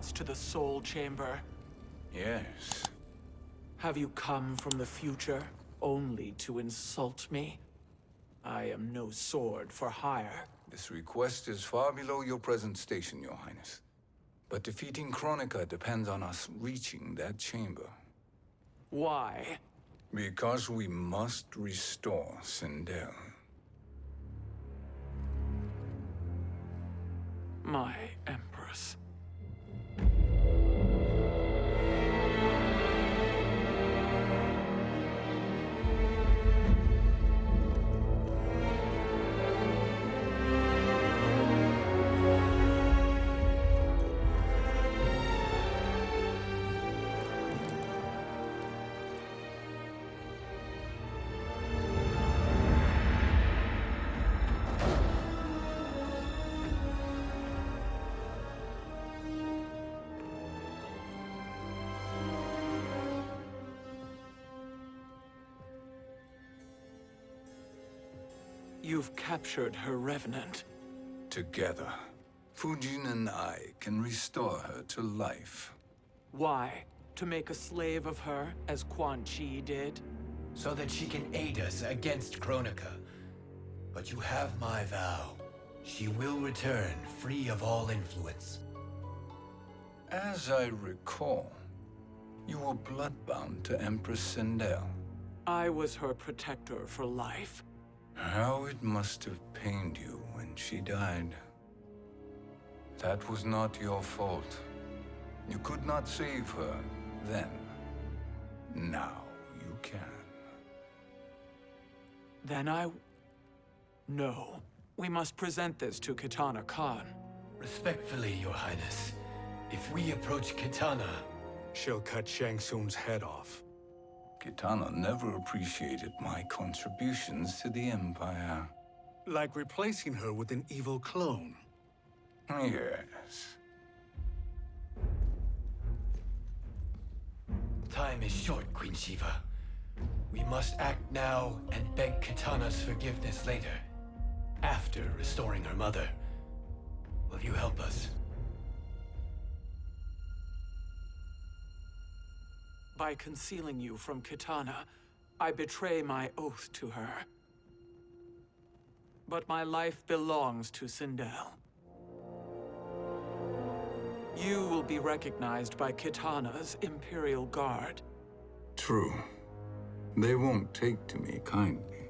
regards to the Soul Chamber? Yes. Have you come from the future only to insult me? I am no sword for hire. This request is far below your present station, Your Highness. But defeating Kronika depends on us reaching that chamber. Why? Because we must restore Sindel. My Empress. You've captured her revenant. Together, Fujin and I can restore her to life. Why? To make a slave of her, as Quan Chi did? So that she can aid us against Kronika. But you have my vow. She will return free of all influence. As I recall, you were bloodbound to Empress Sindel. I was her protector for life. How it must have pained you when she died. That was not your fault. You could not save her then. Now you can. Then No. We must present this to Kitana Khan. Respectfully, Your Highness, if we approach Kitana, she'll cut Shang Tsung's head off. Kitana never appreciated my contributions to the Empire. Like replacing her with an evil clone. Yes. Time is short, Queen Shiva. We must act now and beg Kitana's forgiveness later, after restoring her mother. Will you help us? By concealing you from Kitana, I betray my oath to her. But my life belongs to Sindel. You will be recognized by Kitana's Imperial Guard. True. They won't take to me kindly.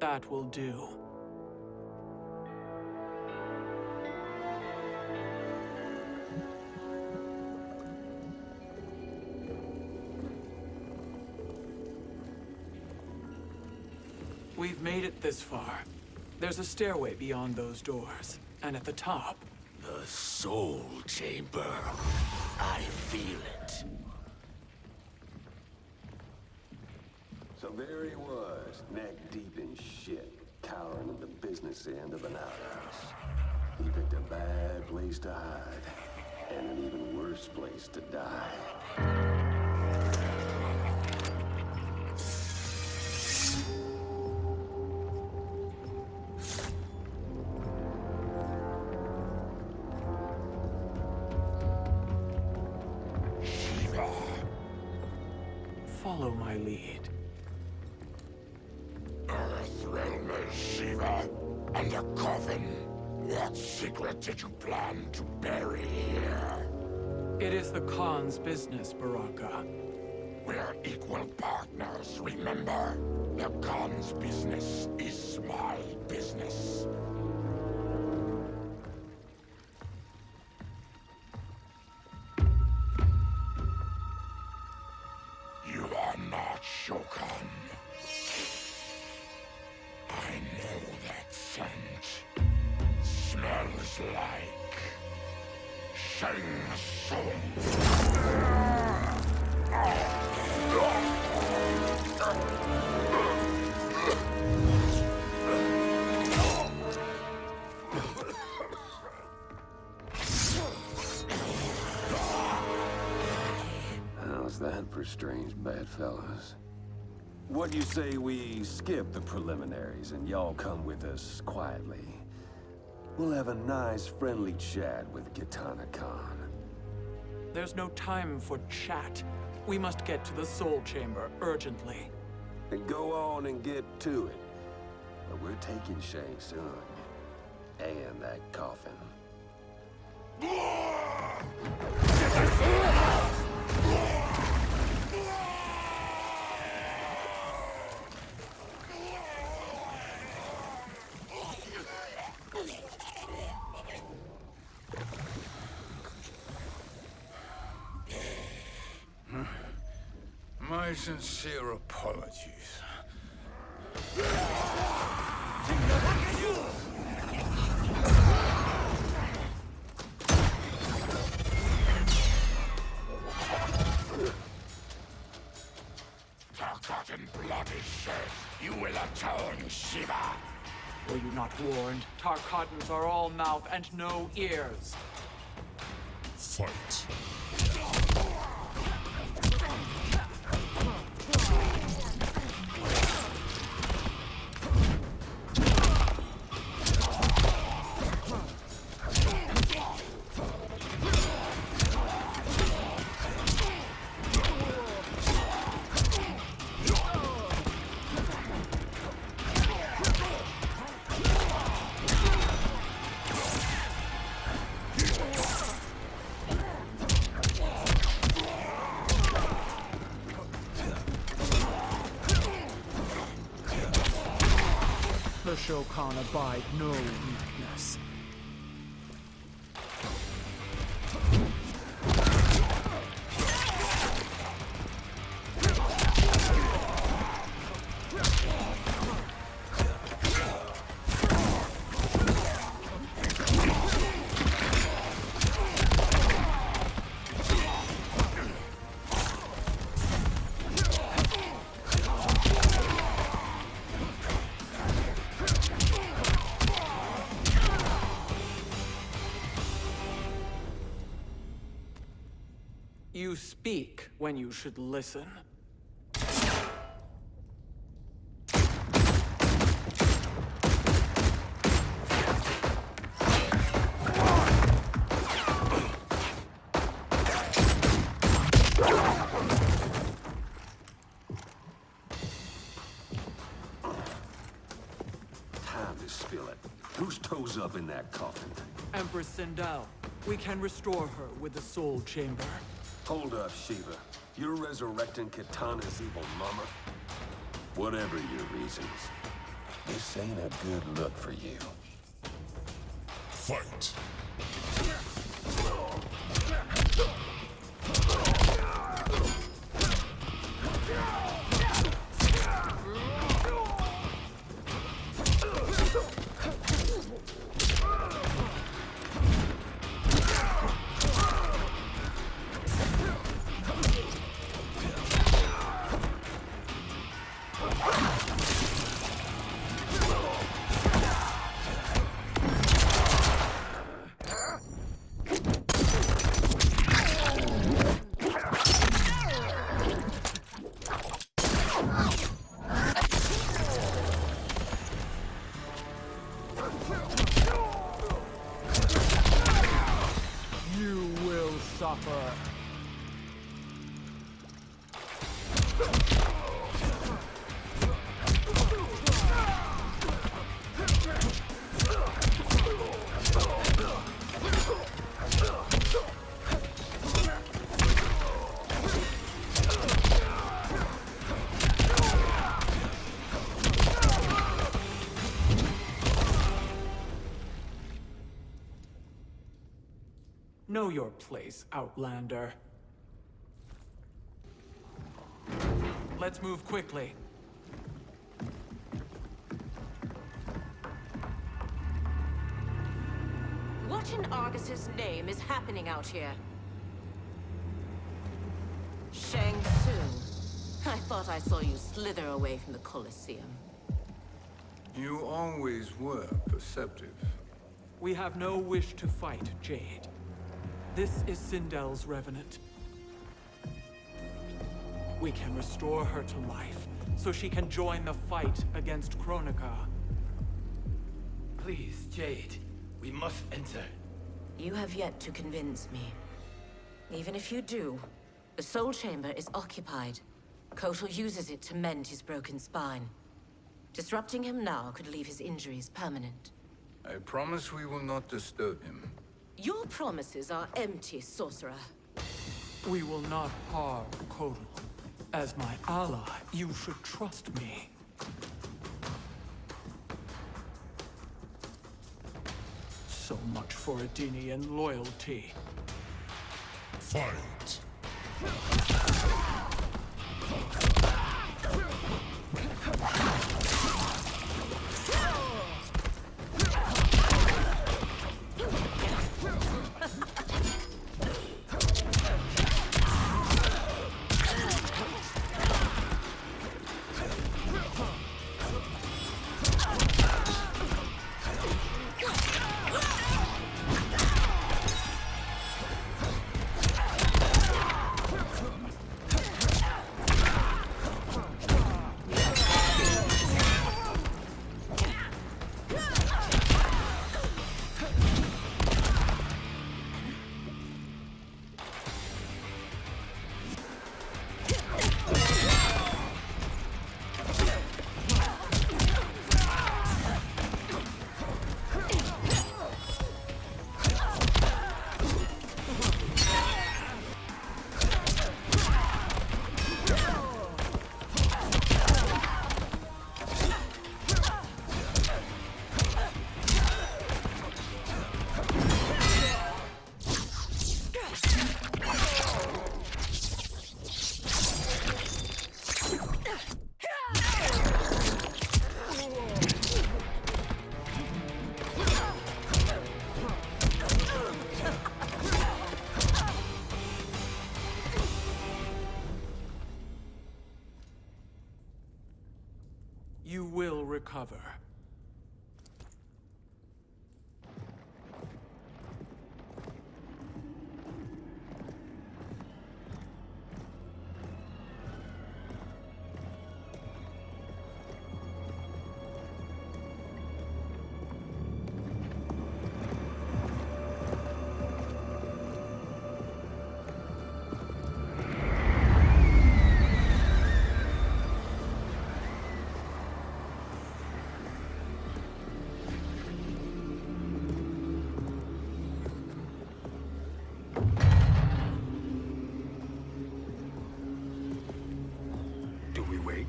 That will do. We've made it this far. There's a stairway beyond those doors, and at the top... The Soul Chamber. I feel it. So there he was, neck deep in shit, cowering at the business end of an outhouse. He picked a bad place to hide, and an even worse place to die. Follow my lead. Earthrealm is Shiva, and a coffin. What secret did you plan to bury here? It is the Khan's business, Baraka. We're equal partners, remember? The Khan's business is my business. You are not Shokan. I know that scent. Smells like Shang Tsung. How's that for strange bedfellows? What do you say we skip the preliminaries and y'all come with us quietly? We'll have a nice, friendly chat with Kitana Khan. There's no time for chat. We must get to the Soul Chamber urgently. Then go on and get to it. But we're taking Shang Tsung. And that coffin. My sincere apologies. Forgotten blood is shed. You will atone, Shiva. Were you not warned? Tarkatans are all mouth and no ears. Fight. The Shokan abide no weakness. You speak when you should listen. Time to spill it. Whose toes up in that coffin? Empress Sindel, we can restore her with the Soul Chamber. Hold up, Shiva. You're resurrecting Kitana's evil mama? Whatever your reasons, this ain't a good look for you. Fight. You will suffer. Know your place, Outlander. Let's move quickly. What in Argus's name is happening out here? Shang Tsung. I thought I saw you slither away from the Colosseum. You always were perceptive. We have no wish to fight, Jade. This is Sindel's revenant. We can restore her to life, so she can join the fight against Kronika. Please, Jade. We must enter. You have yet to convince me. Even if you do, the Soul Chamber is occupied. Kotal uses it to mend his broken spine. Disrupting him now could leave his injuries permanent. I promise we will not disturb him. Your promises are empty, sorcerer. We will not harm Kotal. As my ally, you should trust me. So much for Adenian loyalty. Fight! You will recover. Do we wait,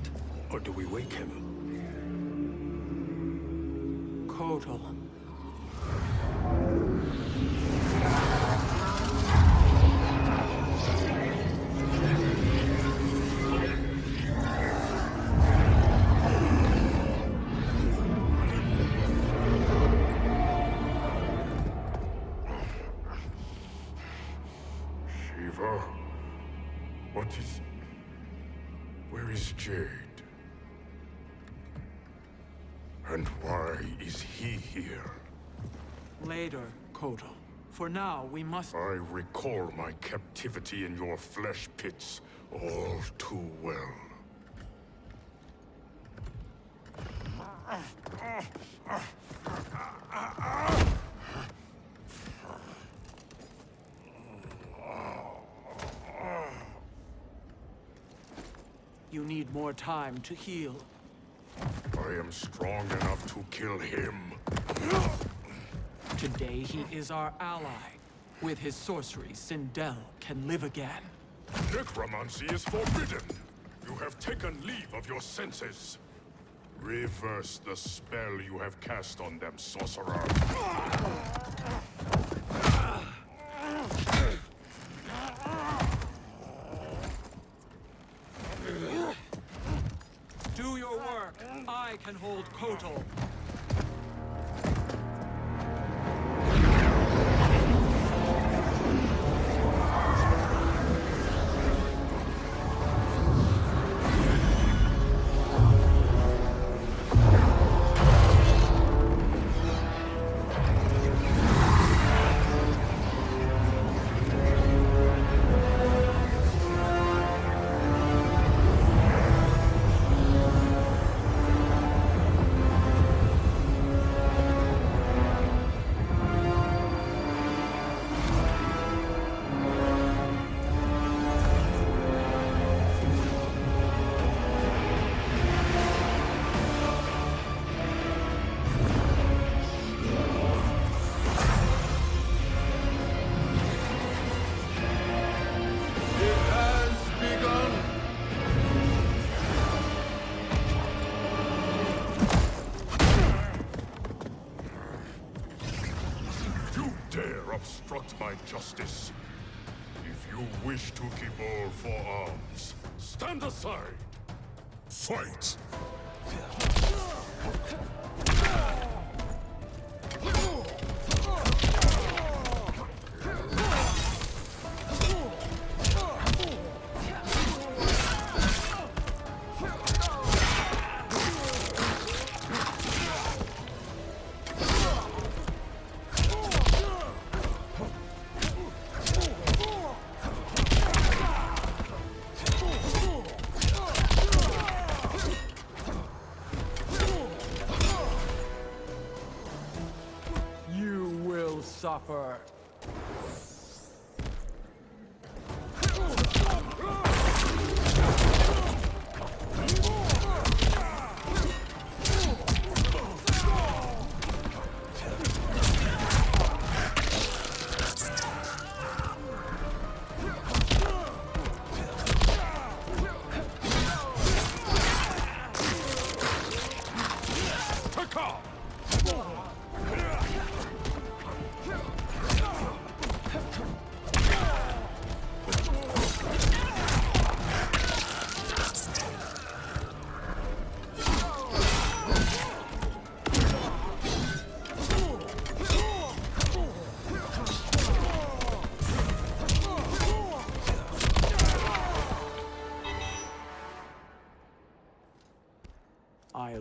or do we wake him? Kotal. Shiva? What is... Where is Jade? And why is he here? Later, Kotal. For now, we must... I recall my captivity in your flesh pits all too well. You need more time to heal. I am strong enough to kill him. Today, he is our ally. With his sorcery, Sindel can live again. Necromancy is forbidden. You have taken leave of your senses. Reverse the spell you have cast on them, sorcerer. Do your work. I can hold Kotal. not my justice. If you wish to keep all four arms, stand aside. Fight! Suffer.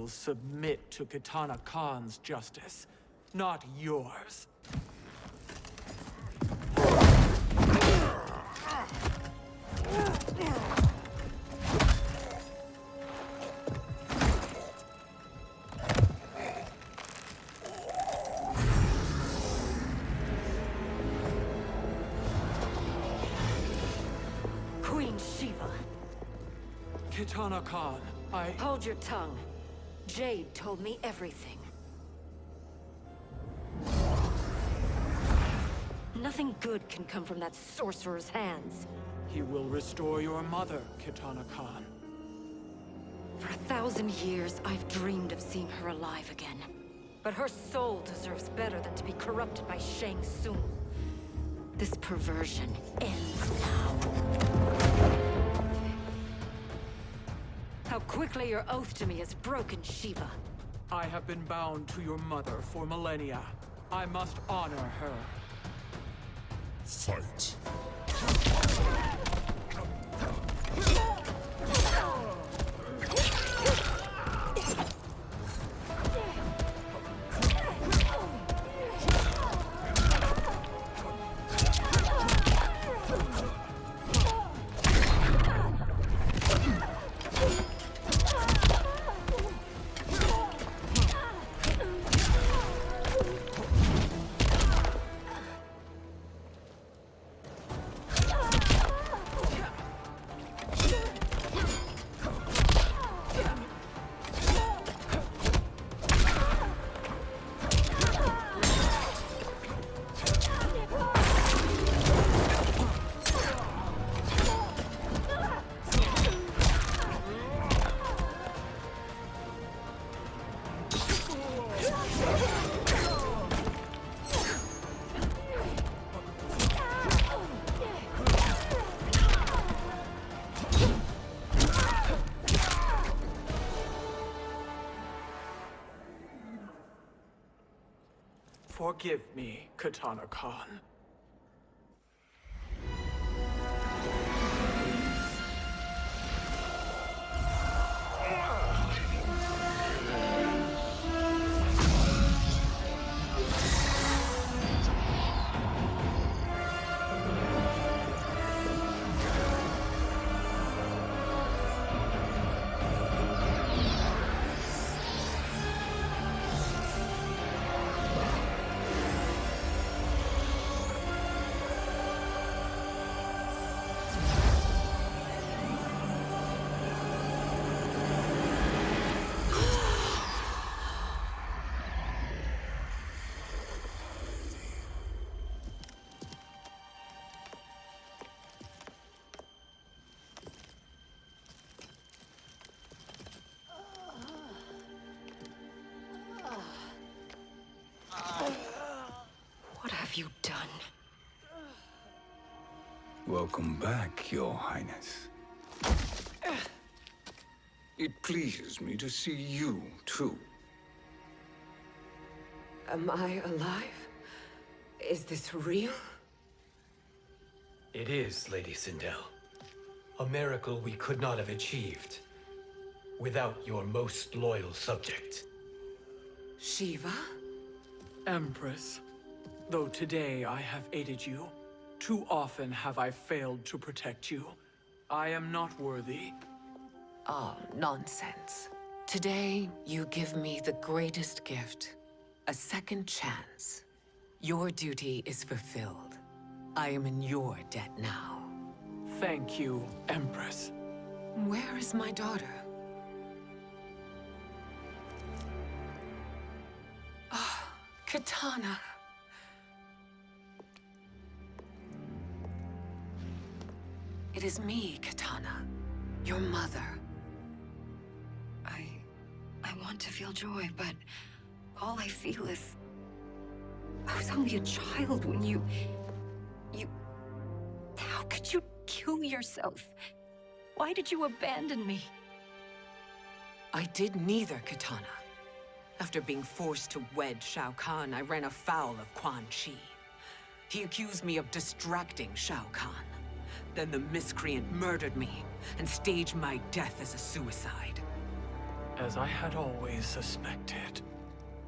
I'll submit to Kitana Khan's justice, not yours. Queen Shiva. Kitana Khan, Hold your tongue. Jade told me everything. Nothing good can come from that sorcerer's hands. He will restore your mother, Kitana Khan. For 1,000 years, I've dreamed of seeing her alive again. But her soul deserves better than to be corrupted by Shang Tsung. This perversion ends now. How quickly your oath to me has broken, Shiva. I have been bound to your mother for millennia. I must honor her. Fight! Forgive me, Kitana Khan. Welcome back, Your Highness. It pleases me to see you, too. Am I alive? Is this real? It is, Lady Sindel. A miracle we could not have achieved without your most loyal subject. Shiva? Empress, though today I have aided you, too often have I failed to protect you. I am not worthy. Oh, nonsense. Today, you give me the greatest gift. A second chance. Your duty is fulfilled. I am in your debt now. Thank you, Empress. Where is my daughter? Ah, Katana. It is me, Katana. Your mother. I want to feel joy, but all I feel is... I was only a child when you... How could you kill yourself? Why did you abandon me? I did neither, Katana. After being forced to wed Shao Kahn, I ran afoul of Quan Chi. He accused me of distracting Shao Kahn. Then the miscreant murdered me and staged my death as a suicide. As I had always suspected.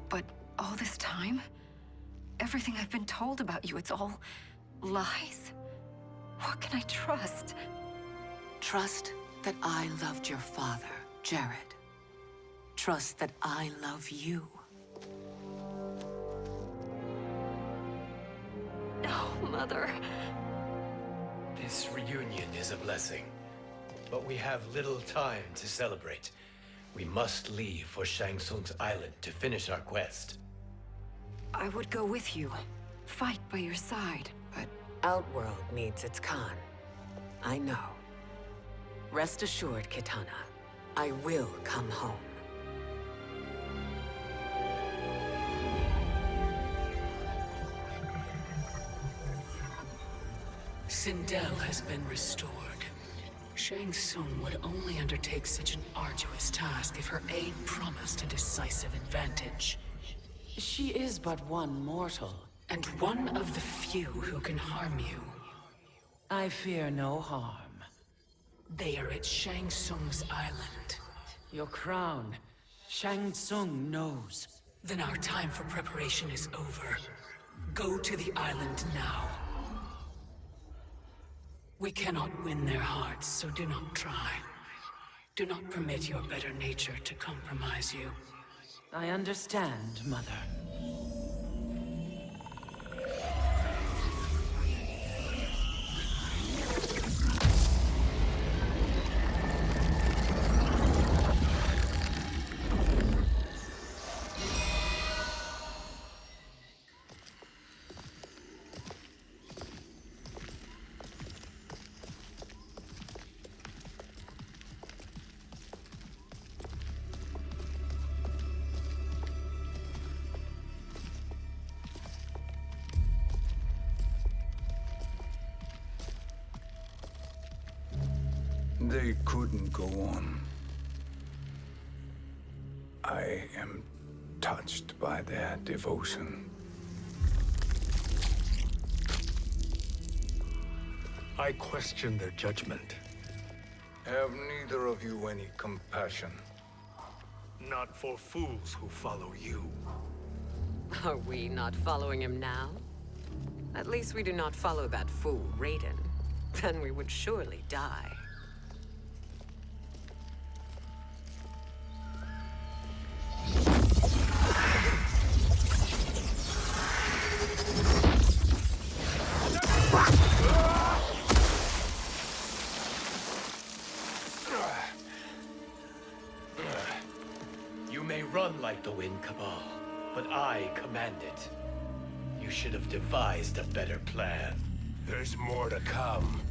But all this time? Everything I've been told about you, it's all lies? What can I trust? Trust that I loved your father, Jared. Trust that I love you. No, Mother. This reunion is a blessing, but we have little time to celebrate. We must leave for Shang Tsung's island to finish our quest. I would go with you, fight by your side, but... Outworld needs its Khan. I know. Rest assured, Kitana. I will come home. Sindel has been restored. Shang Tsung would only undertake such an arduous task if her aid promised a decisive advantage. She is but one mortal, and one of the few who can harm you. I fear no harm. They are at Shang Tsung's island. Your crown, Shang Tsung knows. Then our time for preparation is over. Go to the island now. We cannot win their hearts, so do not try. Do not permit your better nature to compromise you. I understand, Mother. They couldn't go on. I am touched by their devotion. I question their judgment. Have neither of you any compassion? Not for fools who follow you. Are we not following him now? At least we do not follow that fool, Raiden. Then we would surely die. You may run like the wind, Cabal, but I command it. You should have devised a better plan. There's more to come.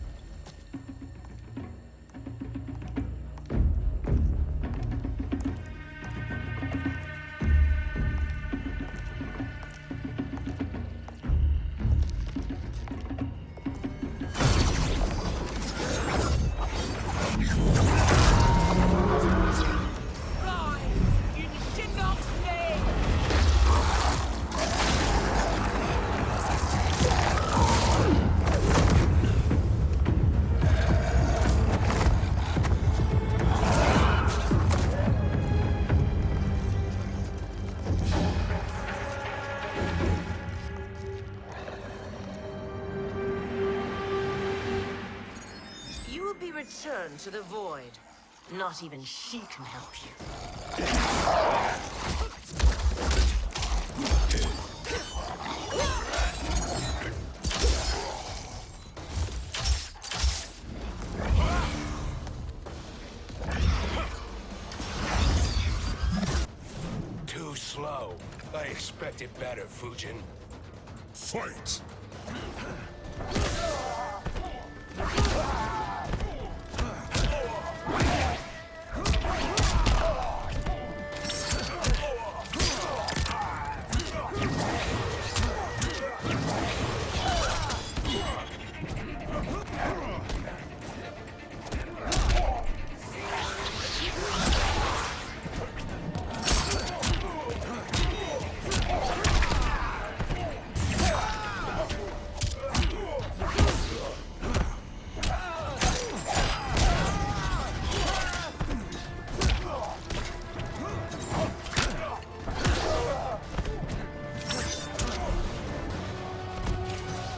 return to the void. Not even she can help you. Too slow. I expected better, Fujin. Fight!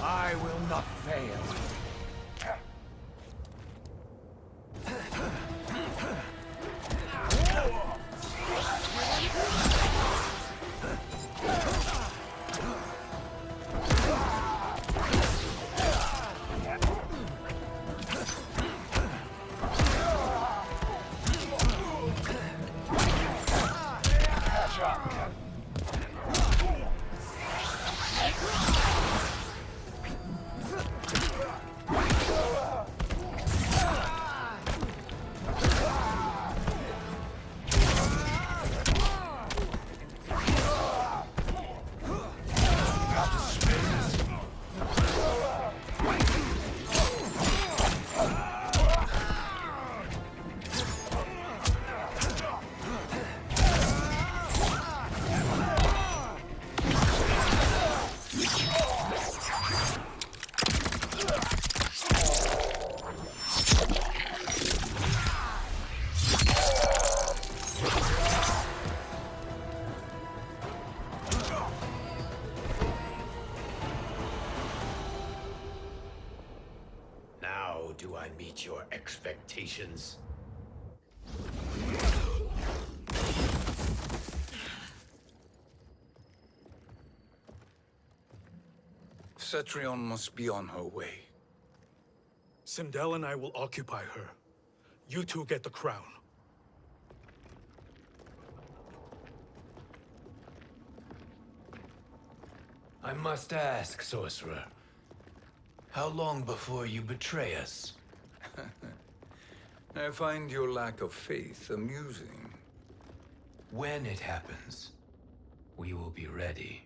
I will not fail. Now do I meet your expectations? Cetrion must be on her way. Sindel and I will occupy her. You two get the crown. I must ask, sorcerer. How long before you betray us? I find your lack of faith amusing. When it happens, we will be ready.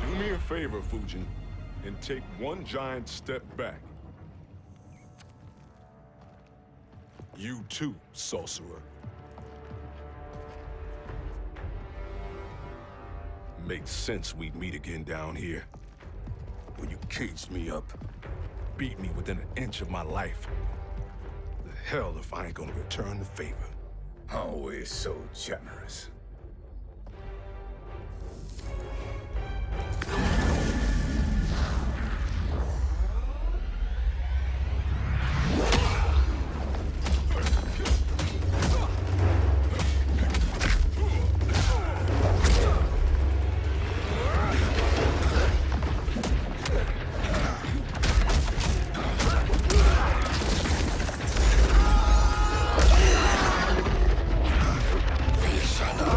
Do me a favor, Fujin, and take one giant step back. You too, sorcerer. Makes sense we'd meet again down here. When you caged me up, beat me within an inch of my life. The hell if I ain't gonna return the favor. Always so generous. Shut up!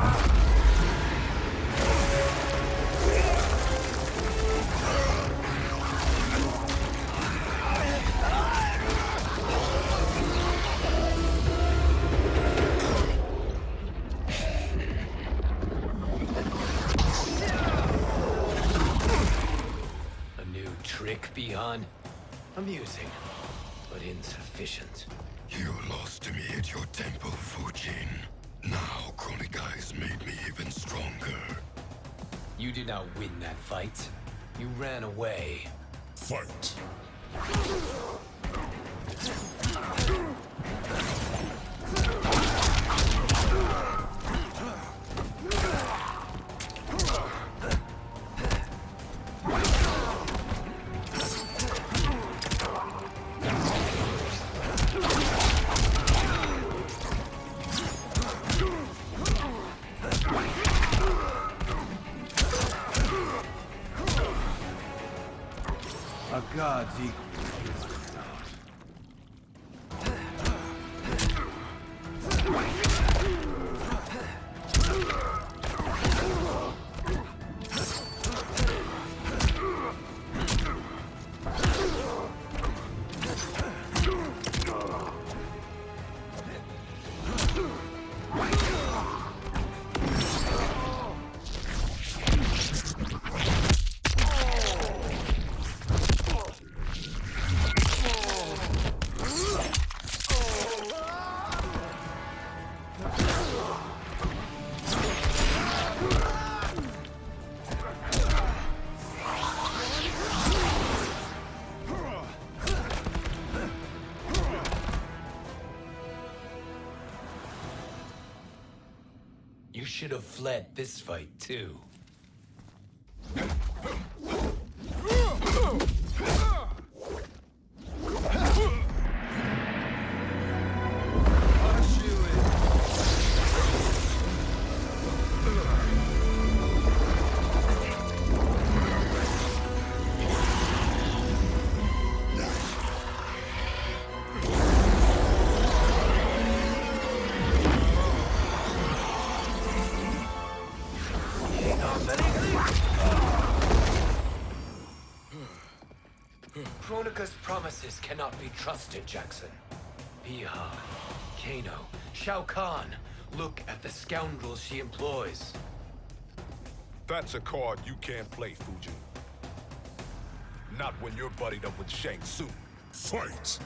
Bi-Han. Amusing, but insufficient. You lost to me at your temple, Fujin. Now Kronika has made me even stronger. You did not win that fight. You ran away. Fight! A god's equal. You should have fled this fight, too. Kronika's promises cannot be trusted, Jackson. Bi-Han, Kano, Shao Kahn. Look at the scoundrels she employs. That's a card you can't play, Fujin. Not when you're buddied up with Shang Tsung. Fight!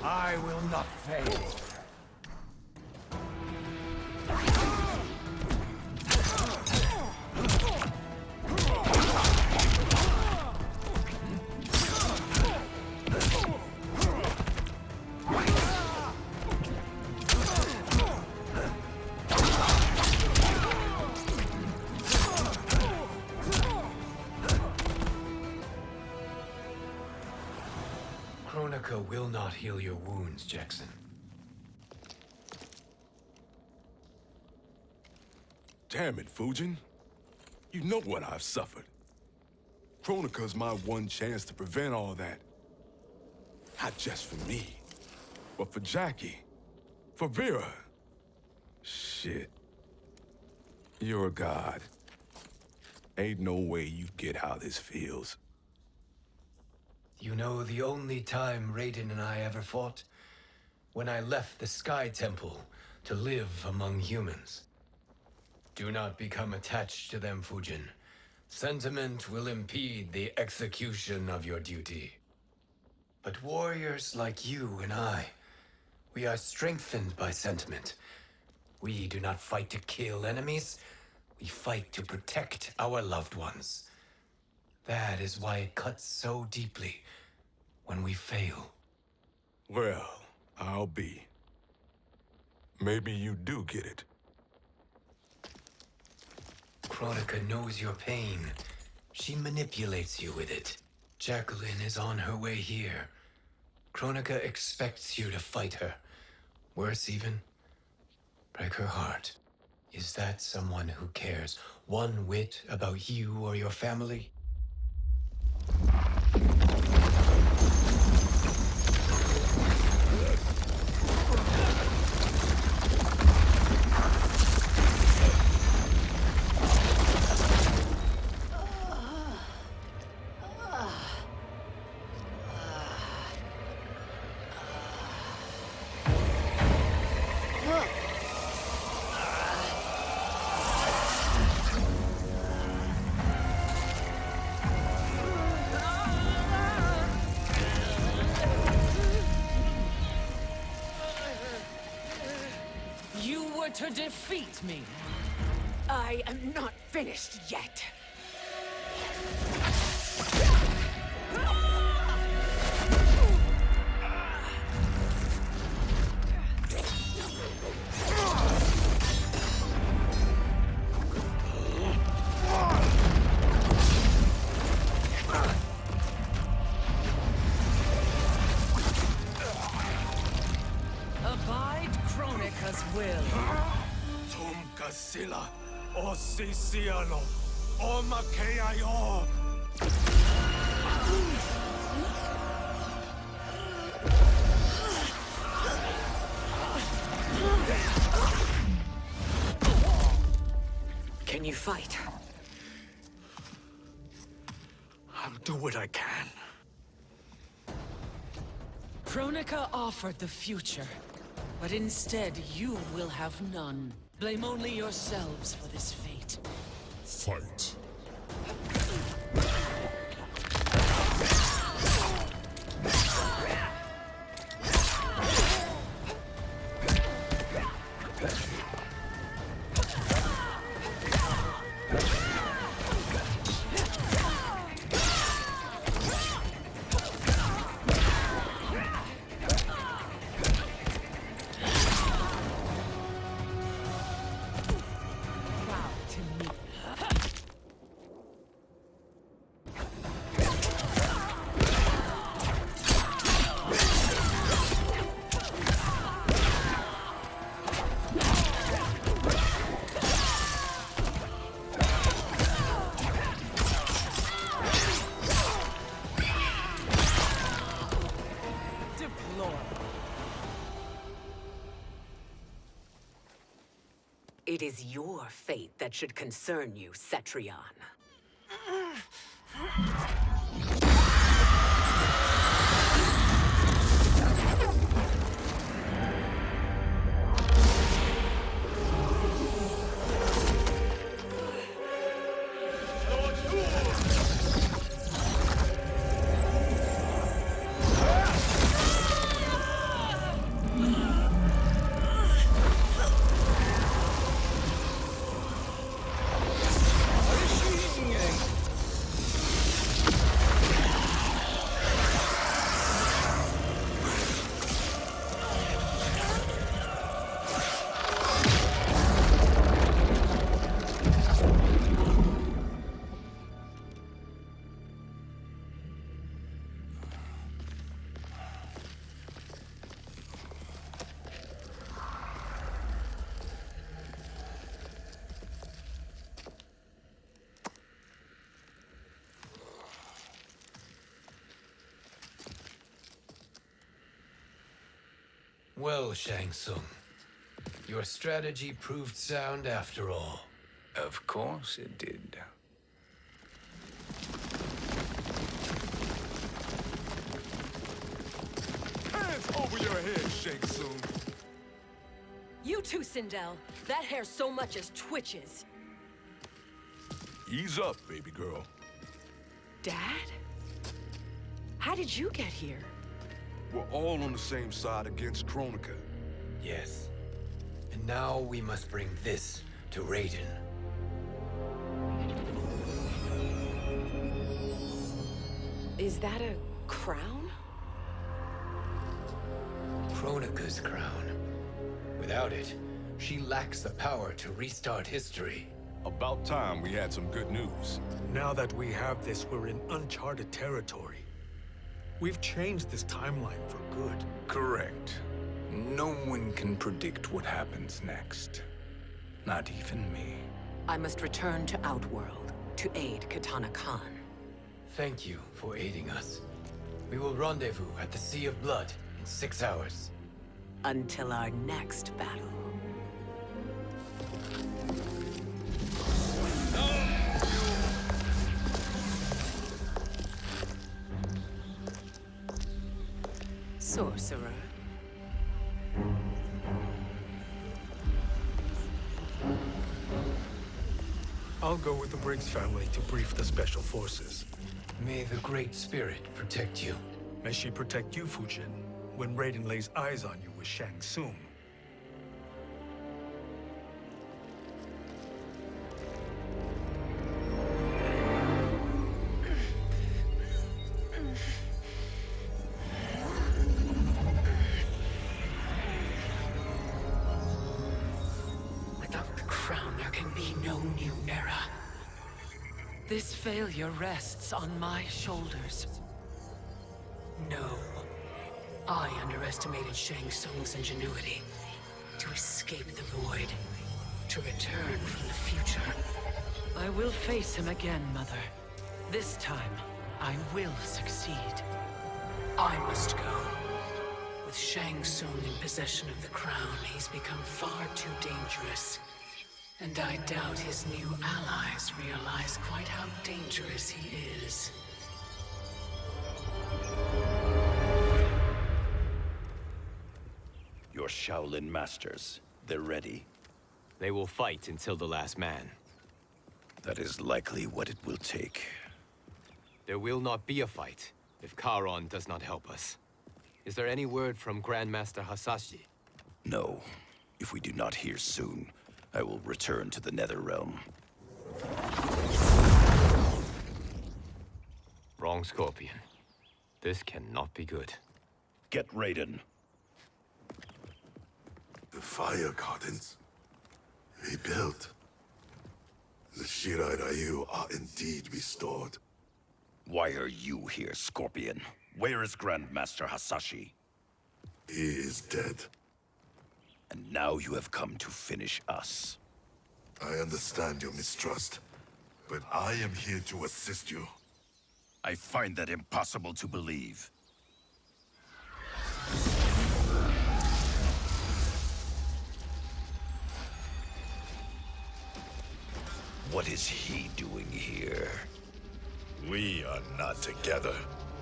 I will not fail. Kronika will not heal your wounds, Jackson. Damn it, Fujin. You know what I've suffered. Kronika's my one chance to prevent all that. Not just for me, but for Jackie, for Vera. Shit. You're a god. Ain't no way you get how this feels. You know the only time Raiden and I ever fought? When I left the Sky Temple to live among humans. Do not become attached to them, Fujin. Sentiment will impede the execution of your duty. But warriors like you and I, we are strengthened by sentiment. We do not fight to kill enemies. We fight to protect our loved ones. That is why it cuts so deeply when we fail. Well, I'll be. Maybe you do get it. Kronika knows your pain. She manipulates you with it. Jacqueline is on her way here. Kronika expects you to fight her. Worse even, break her heart. Is that someone who cares one whit about you or your family? You were to defeat me. I am not finished yet. Abide Kronika's will. Tum kasila, o sisiano, o makeayo. Can you fight? I'll do what I can. Kronika offered the future, but instead you will have none. Blame only yourselves for this fate. Fight. It is your fate that should concern you, Cetrion. Well, Shang Tsung, your strategy proved sound after all. Of course it did. Hands over your head, Shang Tsung. You too, Sindel. That hair so much as twitches. Ease up, baby girl. Dad? How did you get here? We're all on the same side against Kronika. Yes. And now we must bring this to Raiden. Is that a crown? Kronika's crown. Without it, she lacks the power to restart history. About time we had some good news. Now that we have this, we're in uncharted territory. We've changed this timeline for good. Correct. No one can predict what happens next. Not even me. I must return to Outworld to aid Katana Khan. Thank you for aiding us. We will rendezvous at the Sea of Blood in 6 hours. Until our next battle. Sorcerer. I'll go with the Briggs family to brief the Special Forces. May the Great Spirit protect you. May she protect you, Fujin, when Raiden lays eyes on you with Shang Tsung. Without the crown, there can be no new era. This failure rests on my shoulders. No. I underestimated Shang Tsung's ingenuity. To escape the void. To return from the future. I will face him again, Mother. This time, I will succeed. I must go. With Shang Tsung in possession of the crown, he's become far too dangerous. And I doubt his new allies realize quite how dangerous he is. Your Shaolin masters, they're ready. They will fight until the last man. That is likely what it will take. There will not be a fight if Charon does not help us. Is there any word from Grandmaster Hasashi? No. If we do not hear soon, I will return to the Netherrealm. Wrong, Scorpion. This cannot be good. Get Raiden. The Fire Gardens. Rebuilt. The Shirai Ryu are indeed restored. Why are you here, Scorpion? Where is Grandmaster Hasashi? He is dead. And now you have come to finish us. I understand your mistrust, but I am here to assist you. I find that impossible to believe. What is he doing here? We are not together.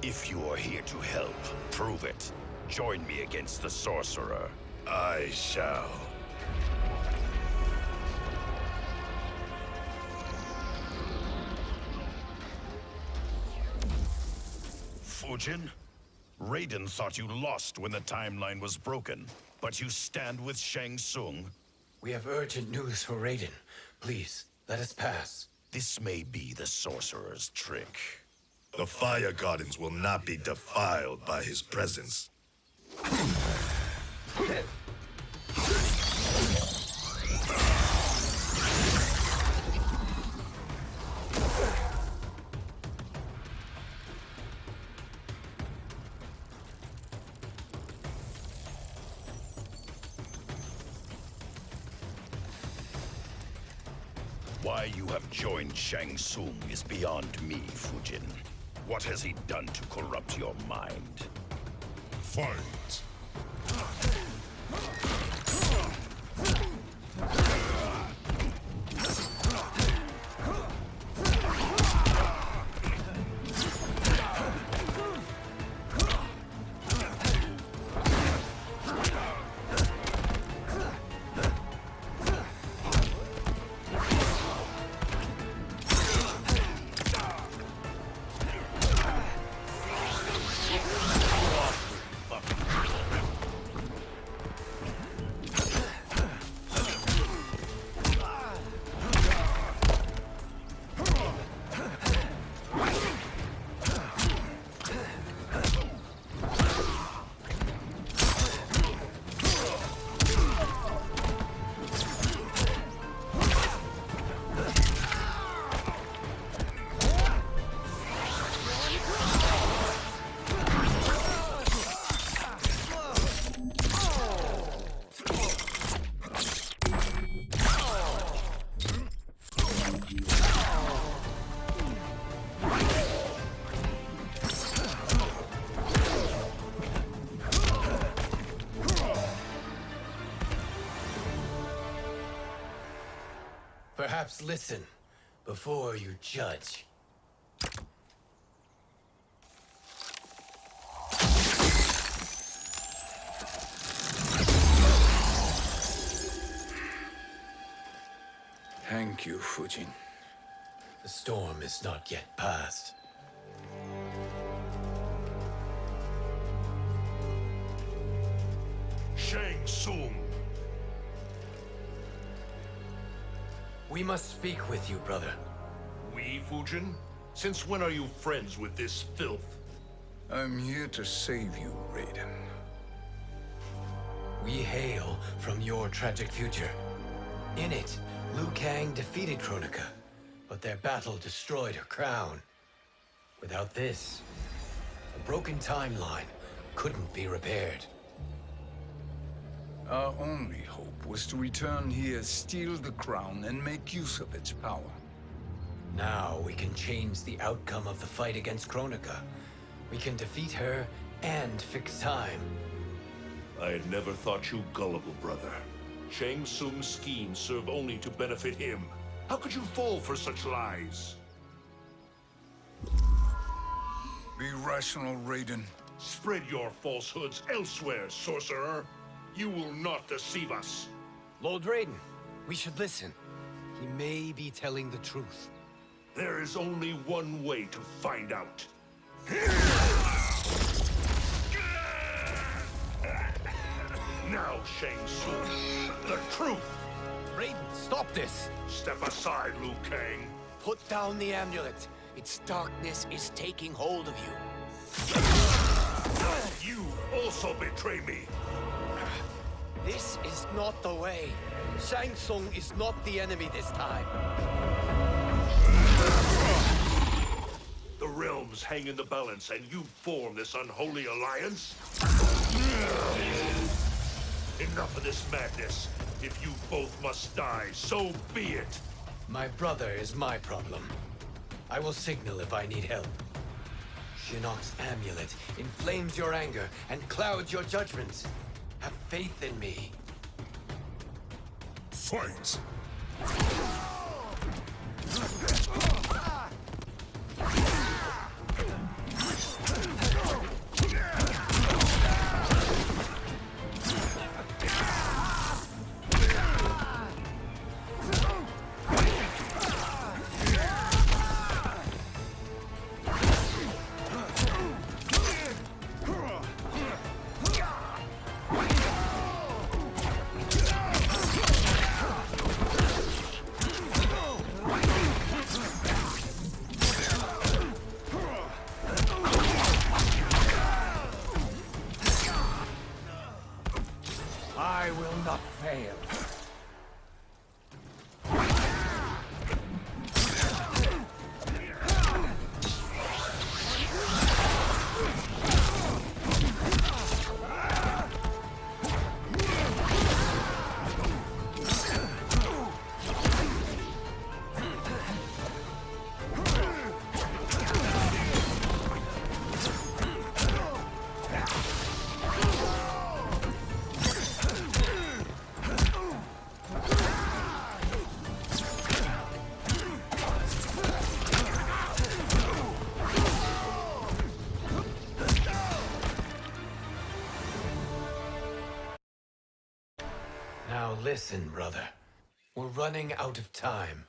If you are here to help, prove it. Join me against the Sorcerer. I shall. Fujin? Raiden thought you lost when the timeline was broken, but you stand with Shang Tsung? We have urgent news for Raiden. Please, let us pass. This may be the Sorcerer's trick. The Fire Gardens will not be defiled by his presence. Why you have joined Shang Tsung is beyond me, Fujin. What has he done to corrupt your mind? Fight! Perhaps listen before you judge. Thank you, Fujin. The storm is not yet past. Shang Tsung! We must speak with you, brother. We, Fujin? Since when are you friends with this filth? I'm here to save you, Raiden. We hail from your tragic future. In it, Liu Kang defeated Kronika, but their battle destroyed her crown. Without this, a broken timeline couldn't be repaired. Our only hope was to return here, steal the crown, and make use of its power. Now we can change the outcome of the fight against Kronika. We can defeat her and fix time. I had never thought you gullible, brother. Shang Tsung's schemes serve only to benefit him. How could you fall for such lies? Be rational, Raiden. Spread your falsehoods elsewhere, sorcerer. You will not deceive us. Lord Raiden, we should listen. He may be telling the truth. There is only one way to find out. Now, Shang Tsung, the truth! Raiden, stop this! Step aside, Liu Kang. Put down the amulet. Its darkness is taking hold of you. You also betray me. This is not the way. Shang Tsung is not the enemy this time. The realms hang in the balance, and you form this unholy alliance? Enough of this madness. If you both must die, so be it. My brother is my problem. I will signal if I need help. Shinnok's amulet inflames your anger and clouds your judgments. Have faith in me. Fight! I will not fail. Now listen, brother. We're running out of time.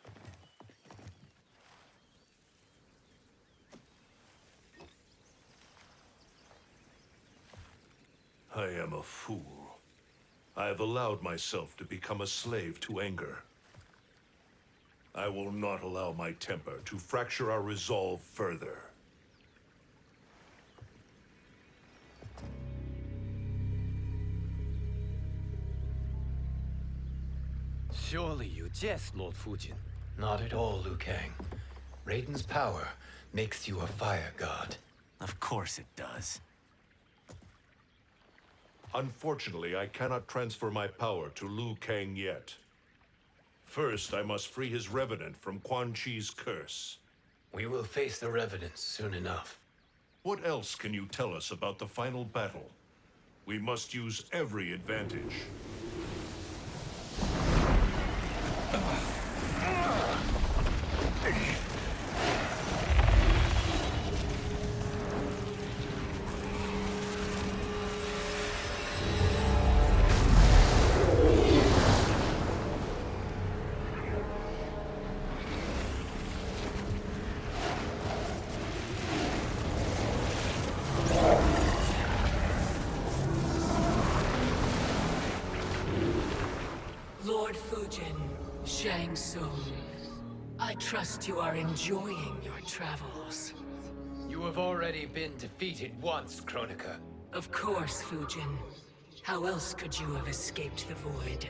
I am a fool. I have allowed myself to become a slave to anger. I will not allow my temper to fracture our resolve further. Surely you jest, Lord Fujin. Not at all, Liu Kang. Raiden's power makes you a fire god. Of course it does. Unfortunately, I cannot transfer my power to Liu Kang yet. First, I must free his revenant from Quan Chi's curse. We will face the revenants soon enough. What else can you tell us about the final battle? We must use every advantage. Fujin, Shang Tsung. I trust you are enjoying your travels. You have already been defeated once, Kronika. Of course, Fujin. How else could you have escaped the void?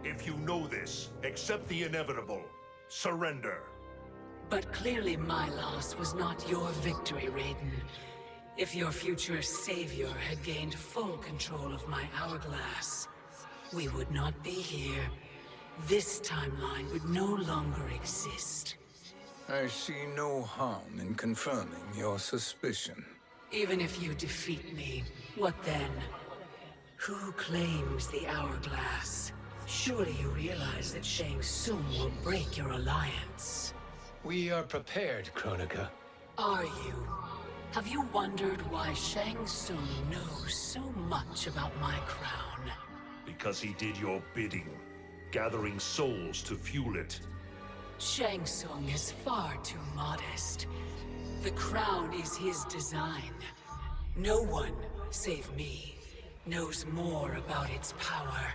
If you know this, accept the inevitable. Surrender. But clearly my loss was not your victory, Raiden. If your future savior had gained full control of my hourglass, we would not be here. This timeline would no longer exist. I see no harm in confirming your suspicion. Even if you defeat me, what then? Who claims the hourglass? Surely you realize that Shang Tsung will break your alliance. We are prepared, Kronika. Are you? Have you wondered why Shang Tsung knows so much about my crown? Because he did your bidding, gathering souls to fuel it. Shang Tsung is far too modest. The crown is his design. No one, save me, knows more about its power.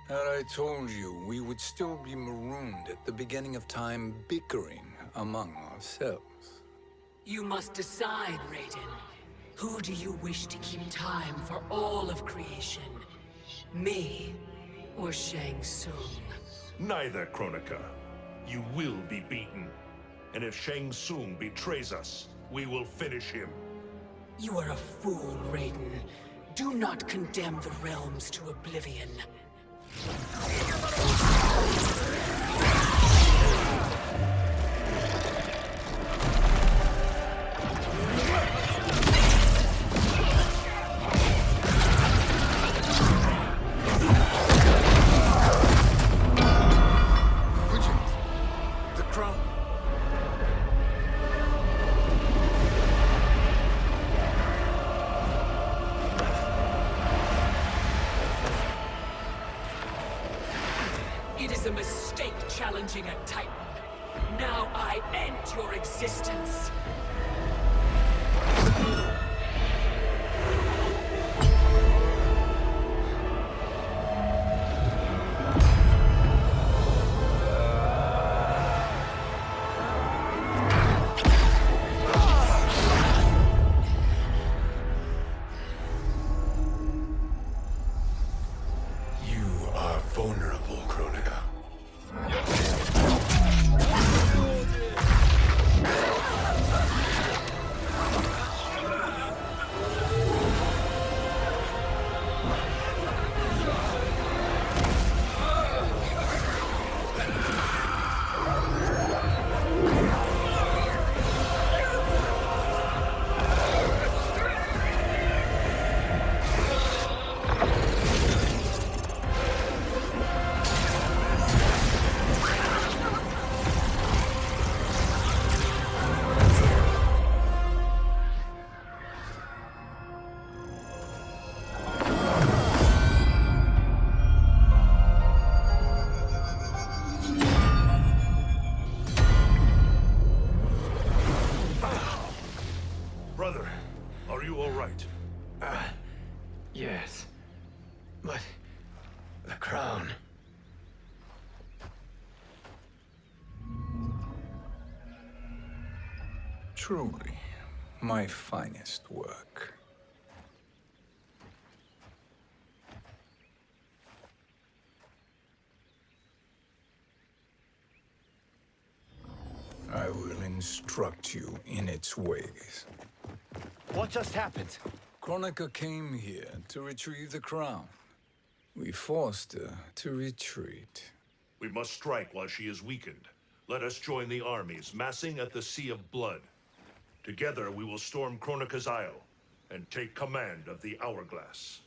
Had I told you, we would still be marooned at the beginning of time, bickering among ourselves. You must decide, Raiden. Who do you wish to keep time for all of creation? Me or Shang Tsung? Neither, Kronika. You will be beaten. And if Shang Tsung betrays us, we will finish him. You are a fool, Raiden. Do not condemn the realms to oblivion. The crown. It is a mistake challenging a Titan. Now I end your existence. You are vulnerable, Kronika. Brother, are you all right? Yes. But... the crown... Truly, my finest work. I will instruct you in its ways. What just happened? Kronika came here to retrieve the crown. We forced her to retreat. We must strike while she is weakened. Let us join the armies, massing at the Sea of Blood. Together we will storm Kronika's Isle and take command of the Hourglass.